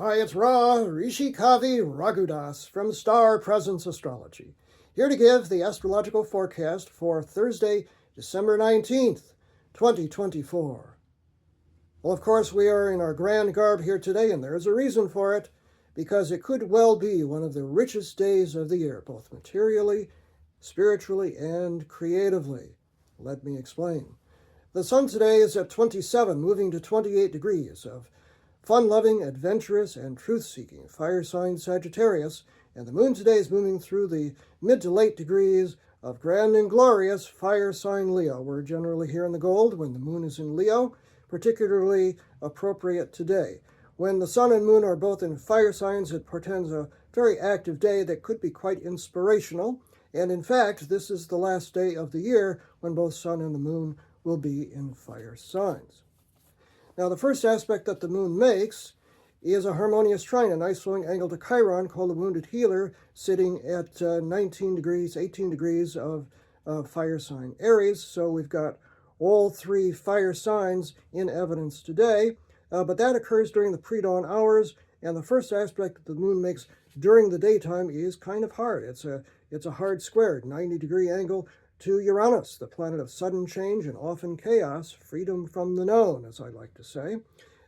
Hi, it's Ra, Rishi Kavi Raghudas from Star Presence Astrology, here to give the astrological forecast for Thursday, December 19th, 2024. Well, of course, we are in our grand garb here today, and there is a reason for it, because it could well be one of the richest days of the year, both materially, spiritually, and creatively. Let me explain. The sun today is at 27, moving to 28 degrees of fun-loving, adventurous, and truth-seeking fire sign Sagittarius, and the moon today is moving through the mid to late degrees of grand and glorious fire sign Leo. We're generally here in the gold when the moon is in Leo, particularly appropriate today. When the sun and moon are both in fire signs, it portends a very active day that could be quite inspirational, and in fact, this is the last day of the year when both sun and the moon will be in fire signs. Now, the first aspect that the moon makes is a harmonious trine, a nice flowing angle to Chiron, called the wounded healer, sitting at 18 degrees of fire sign Aries. So we've got all three fire signs in evidence today, but that occurs during the predawn hours, and the first aspect that the moon makes during the daytime is kind of hard. It's a hard square, 90-degree angle to Uranus, the planet of sudden change and often chaos, freedom from the known, as I like to say.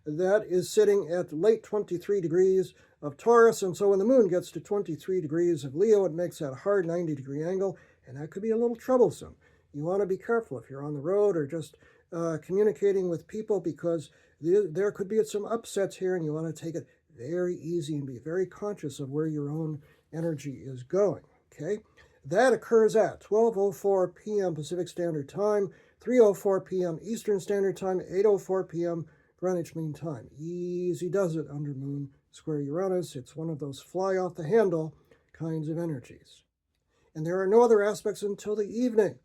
That is sitting at late 23 degrees of Taurus, and so when the moon gets to 23 degrees of Leo, it makes that hard 90-degree angle, and that could be a little troublesome. You want to be careful if you're on the road or just communicating with people, because there could be some upsets here, and you want to take it very easy and be very conscious of where your own energy is going, okay? That occurs at 12:04 p.m. Pacific Standard Time, 3:04 p.m. Eastern Standard Time, 8:04 p.m. Greenwich Mean Time. Easy does it under Moon square Uranus. It's one of those fly-off-the-handle kinds of energies. And there are no other aspects until the evening,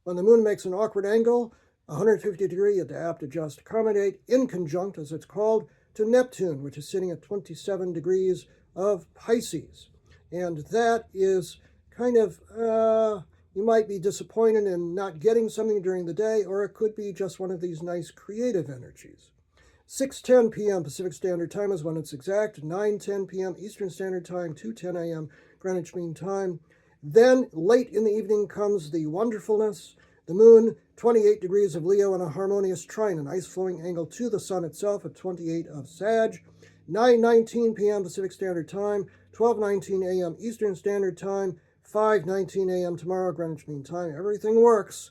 when the moon makes an awkward angle, 150 degree, adapt, adjust, accommodate, inconjunct, as it's called, to Neptune, which is sitting at 27 degrees of Pisces. And that is kind of, you might be disappointed in not getting something during the day, or it could be just one of these nice creative energies. 6:10 p.m. Pacific Standard Time is when it's exact, 9:10 p.m. Eastern Standard Time, 2:10 a.m. Greenwich Mean Time. Then, late in the evening comes the wonderfulness, the moon, 28 degrees of Leo in a harmonious trine, a nice flowing angle to the sun itself at 28 of Sag. 9:19 p.m. Pacific Standard Time, 12:19 a.m. Eastern Standard Time, 5:19 a.m. tomorrow, Greenwich Mean Time. Everything works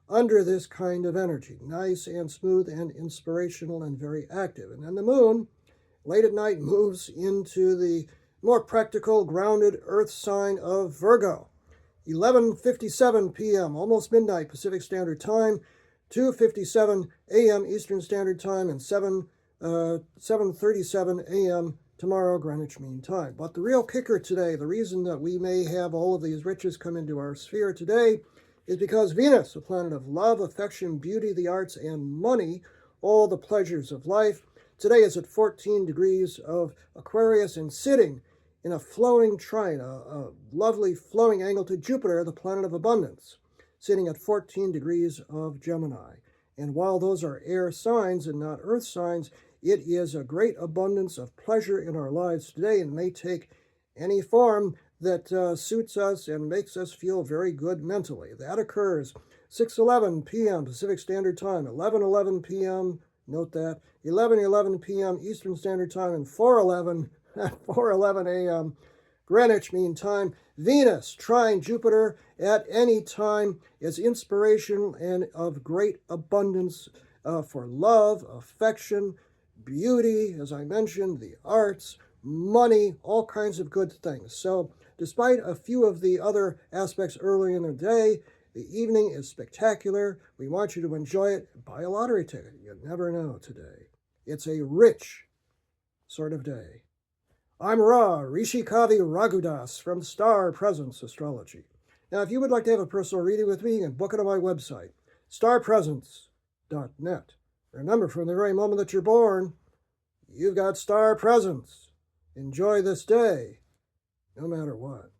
under this kind of energy, nice and smooth and inspirational and very active. And then the moon, late at night, moves into the more practical, grounded earth sign of Virgo. 11:57 p.m., almost midnight Pacific Standard Time, 2:57 a.m. Eastern Standard Time, and 7:37 a.m. tomorrow, Greenwich Mean Time. But the real kicker today, the reason that we may have all of these riches come into our sphere today, is because Venus, the planet of love, affection, beauty, the arts, and money, all the pleasures of life, today is at 14 degrees of Aquarius and sitting in a flowing trine, a lovely flowing angle to Jupiter, the planet of abundance, sitting at 14 degrees of Gemini. And while those are air signs and not earth signs, it is a great abundance of pleasure in our lives today, and may take any form that suits us and makes us feel very good mentally. That occurs 6:11 p.m. Pacific Standard Time, 11:11 p.m., note that, 11:11 p.m. Eastern Standard Time, and 4:11 a.m. Greenwich Mean Time. Venus, trine Jupiter at any time is inspiration and of great abundance for love, affection, beauty, as I mentioned, the arts, money, all kinds of good things. So despite a few of the other aspects early in the day, the evening is spectacular. We want you to enjoy it. Buy a lottery ticket. You never know today. It's a rich sort of day. I'm Ra, Rishi Kavi Raghudas from Star Presence Astrology. Now, if you would like to have a personal reading with me, you can book it on my website, starpresence.net. Remember, from the very moment that you're born, you've got star presence. Enjoy this day, no matter what.